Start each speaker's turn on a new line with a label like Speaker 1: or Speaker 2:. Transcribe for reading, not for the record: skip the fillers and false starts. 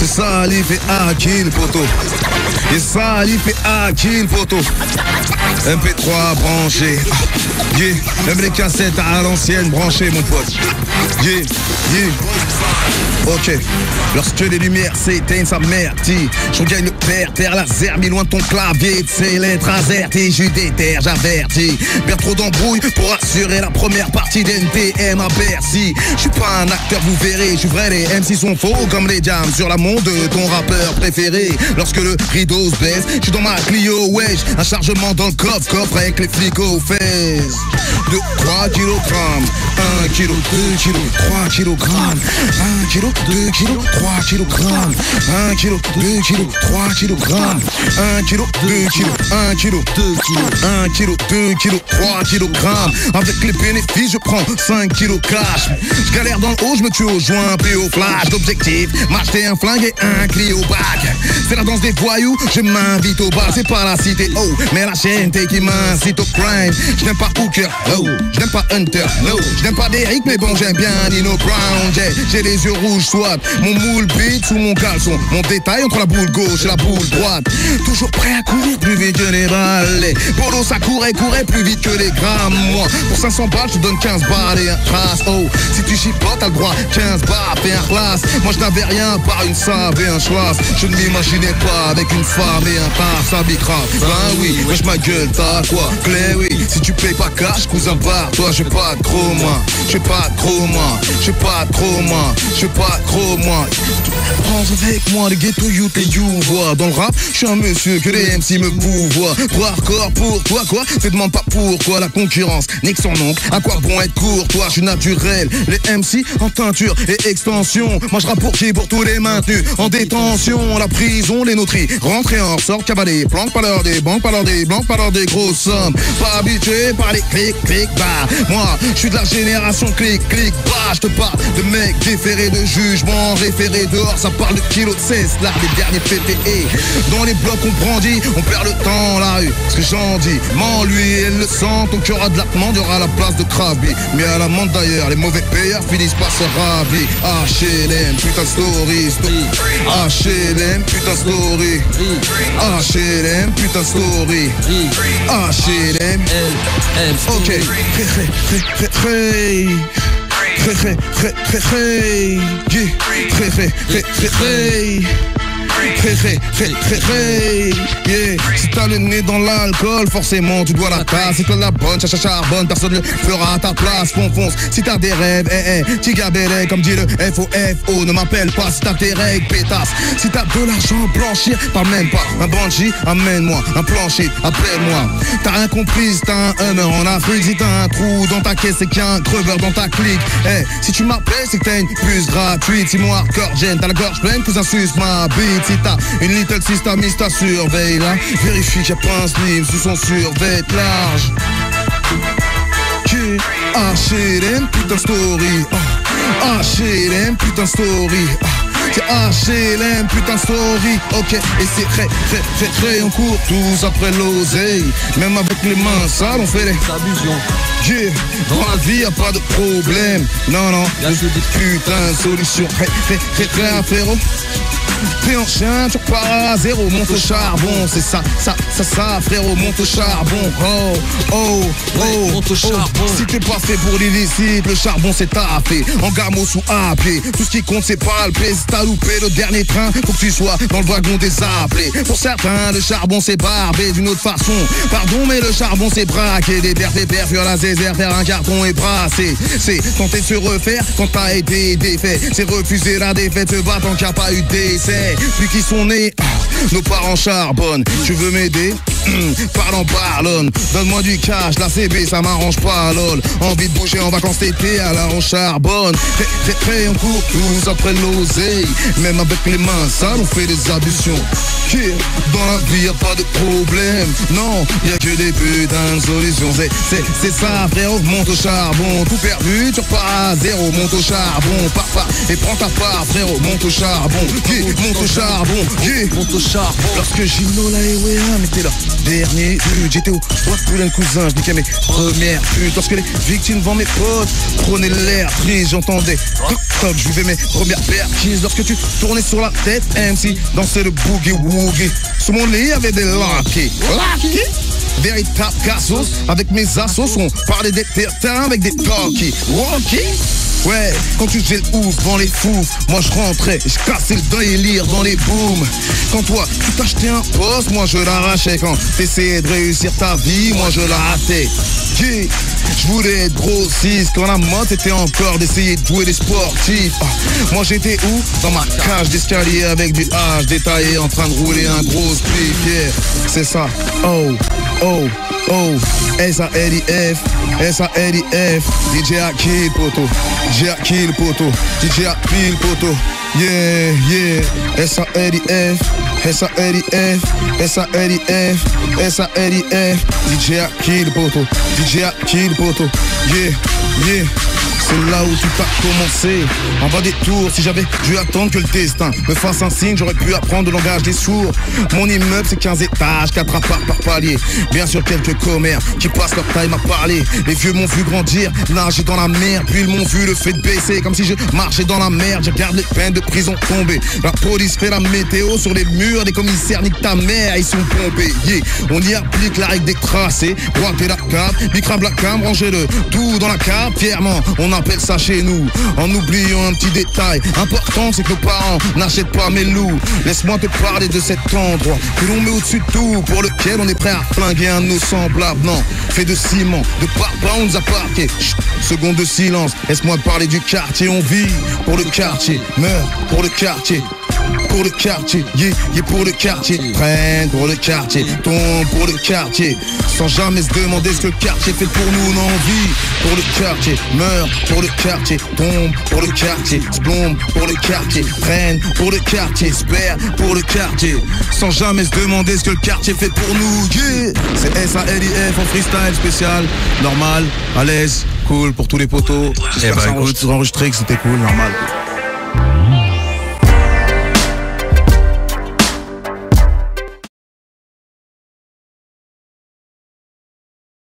Speaker 1: C'est Salif et Akil, poto. Et Salif et Akil, poto. MP3 branché. Yeah. Même les cassettes à l'ancienne branchées, mon pote. Yeah, yeah. Ok, lorsque les lumières s'éteignent, sa mère dit je regagne le père, terre laser, mis loin de ton clavier, de ces lettres azerties, je déterre, j'avertis. Bien trop d'embrouilles pour assurer la première partie d'NTM à Bercy. Je suis pas un acteur, vous verrez, je suis vrai, les MC sont faux comme les jams sur la montre de ton rappeur préféré. Lorsque le rideau se baisse, je suis dans ma Clio, wesh, un chargement dans le coffre avec les flics aux fesses. 2, 3 kilogrammes, 1 kilo, 2 kilos, 3 kilogrammes, 1 kilo, 2 kilos, 3 kilogrammes, 1 kilo, 2 kilos, 3 kilogrammes, 1 kilo, 2 kilos, 1 kilo, 2 kilos, 1 kilo, 2 kilos, 3 kilogrammes. Avec les bénéfices, je prends 5 kilos cash. Je galère dans le haut, je me tue au joint, puis au flash. L'objectif, m'acheter un flingue et un Clio bac. C'est la danse des voyous, je m'invite au bar. C'est pas la cité, oh, mais la chaîne qui m'incite au crime. Je n'aime pas Hooker, oh, je n'aime pas Hunter, no. Je n'aime pas Derrick, mais bon, j'aime bien Nino Brown. J'ai les yeux rouges, soit mon moule beat sous mon caleçon. Mon détail entre la boule gauche et la boule droite. Toujours prêt à courir plus vite que les balais. Polo, ça courait plus vite que les grammes. Moi, pour 500 balles, je te donne 15 balles et un trace. Oh, si tu chipotes, t'as le droit 15 balles et un classe. Moi, je n'avais rien par une save et un schlass. Je ne m'imaginais pas avec une femme et un tas, ça bicrave. Ben oui, wesh ma gueule, t'as quoi? Clé, oui, si tu payes pas cash, cousin, barre. Toi, j'ai pas de gros, moi. J'ai pas de gros, moi. J'ai pas de gros, moi. J'ai pas de gros, moi. Prends avec moi les ghetto youth et you vois. Dans le rap, je suis un monsieur que les MC me pouvoient. Trop hardcore pour toi, quoi? Te demande pas pourquoi la concurrence nique son oncle. À quoi bon être court, toi, je suis naturel. Les MC en teinture et extension. Moi, je rappe pour qui? Pour tous les maintenus en détention. La prison, les notries. Rentrer en ressort, cavaler, planque, pas l'heure des banques, pas l'heure des blancs, pas l'heure des grosses sommes. Pas habitué par les clic, bah. Moi, je suis de la génération clic, bah. Je te parle de mecs déférés de jugement, référés dehors, ça parle de kilos de cesse, là, les derniers PTE. Dans les blocs, on brandit, on perd le temps, la rue. Ce que j'en dis, ment lui, elle le sent. Tant qu'il y aura de l'amende, il y aura la place de Krabi. Mais à l'amende d'ailleurs, les mauvais payeurs finissent par se ravi. HLM, putain story. HLM, putain story. HLM, putain story. HLM, ok. Yeah. Si t'as le nez dans l'alcool, forcément tu dois la tasse. Si t'as la bonne, charbonne, personne ne le fera à ta place. Fonce, si t'as des rêves, tigabélé, comme dit le FOFO. Ne m'appelle pas si t'as tes règles, pétasse. Si t'as de l'argent, blanchir, parle même pas. Un banshee, amène-moi. Un plancher, appelle-moi. T'as rien compris, si t'as un Hummer en Afrique. Si t'as un trou dans ta caisse, c'est qu'il y a un creveur dans ta clique. Si tu m'appelles, c'est que t'as une puce gratuite. Si moi, hardcore, Jen, t'as la gorge pleine, cousin suce ma bite. Si t'as une little sister, miss, ta surveille là. Vérifie qu'il y a pas un slim sous son survêt large. HLM, putain story. HLM, putain story. C'est HLM, putain story. Ok, et c'est très, on court tous après l'oseille. Même avec les mains sales, on fait les abusions. Yeah. Dans la vie, y'a pas de problème. Non, y'a que des putains de solutions. Très, frérot. T'es en chien, tu repars à zéro, monte au charbon, c'est ça, frérot, monte au charbon, monte au charbon. Si t'es pas fait pour l'illicite, le charbon c'est taffé, en gamos ou à pied, tout ce qui compte c'est palpé, si t'as loupé le dernier train, faut que tu sois dans le wagon des appelés. Pour certains, le charbon c'est barbé d'une autre façon, pardon mais le charbon c'est braqué, des verres, fuir la zézère, faire un carton et brasser. C'est tenter de se refaire quand t'as été défait, c'est refuser la défaite, se battre tant qu'il n'y a pas eu d'essai. Puis qui sont nés, nos parents charbonnent. Tu veux m'aider? Pardonne. Donne-moi du cash, la CB ça m'arrange pas lol. Envie de bouger en vacances d'été, alors on charbonne. Très, on court tous après l'oseille. Même avec les mains sales, on fait des ablutions. Dans la vie y'a pas de problème. Non, y'a que des putains de solutions. C'est ça frérot, monte au charbon. Tout perdu, tu repars à zéro. Monte au charbon, papa, et prends ta part frérot. Monte au charbon, monte au charbon, monte au charbon. Lorsque Gino là et Wea, mais t'es là. dernier but. J'étais au Poulain cousin, je niquais mes premières putes. Lorsque les victimes devant mes potes prenaient l'air prise, j'entendais toc toc, je vivais mes premières perquises. Lorsque tu tournais sur la tête, MC dansait le boogie woogie. Sous mon lit, il y avait des lucky. Lucky? Véritable cassos, avec mes assos, on parlait des terrains avec des talkies. Walkie? Ouais, quand tu faisais le ouf dans les fous, moi je rentrais, je cassais le délire dans les booms. Quand toi, tu t'achetais un poste, moi je l'arrachais. Quand t'essayais de réussir ta vie, moi je la ratais. Yeah. Je voulais être grossiste quand la mode était encore d'essayer de jouer des sportifs. Moi j'étais où? Dans ma cage d'escalier avec du H détaillé en train de rouler un gros spliff. Yeah, c'est ça. Oh, oh, oh, S-A-L-I-F, S-A-L-I-F, DJ Akil poto, DJ Akil poto, DJ Akil poto. Yeah, yeah, S-A-L-I-F, S-A-L-I-F, S-A-L-I-F, S-A-L-I-F, DJ Akil poto, DJ Akil poto. Yeah, yeah. C'est là où tout a commencé. En bas des tours, si j'avais dû attendre que le destin me fasse un signe, j'aurais pu apprendre le langage des sourds. Mon immeuble c'est 15 étages, 4 apparts par palier. Bien sûr quelques commères qui passent leur time à parler. Les vieux m'ont vu grandir, nager dans la mer, puis ils m'ont vu le fait de baisser. Comme si je marchais dans la merde, je garde les peines de prison tombées. La police fait la météo sur les murs, des commissaires niquent ta mère, ils sont pompés. Yeah. On y applique la règle des tracés, droiter la cave, bicrame la cam, ranger le tout dans la cave. Fièrement, on appelle ça chez nous, en oubliant un petit détail important, c'est que nos parents n'achètent pas mes loups. Laisse-moi te parler de cet endroit que l'on met au-dessus de tout, pour lequel on est prêt à flinguer un de nos semblables. Non, fait de ciment, de papa on nous a parqué. Chut, seconde de silence, laisse-moi te parler du quartier. On vit pour le quartier, meurt pour le quartier. Pour le quartier, yeah, yeah, pour le quartier. Prenne pour le quartier, tombe pour le quartier. Sans jamais se demander ce que le quartier fait pour nous. On en vit pour le quartier, meurt pour le quartier, tombe pour le quartier, se plombe pour le quartier, prenne pour le quartier, espère pour le quartier. Sans jamais se demander ce que le quartier fait pour nous. Yeah. C'est S-A-L-I-F en freestyle spécial, normal, à l'aise, cool pour tous les potos. J'espère que ça enregistré, que c'était cool, normal.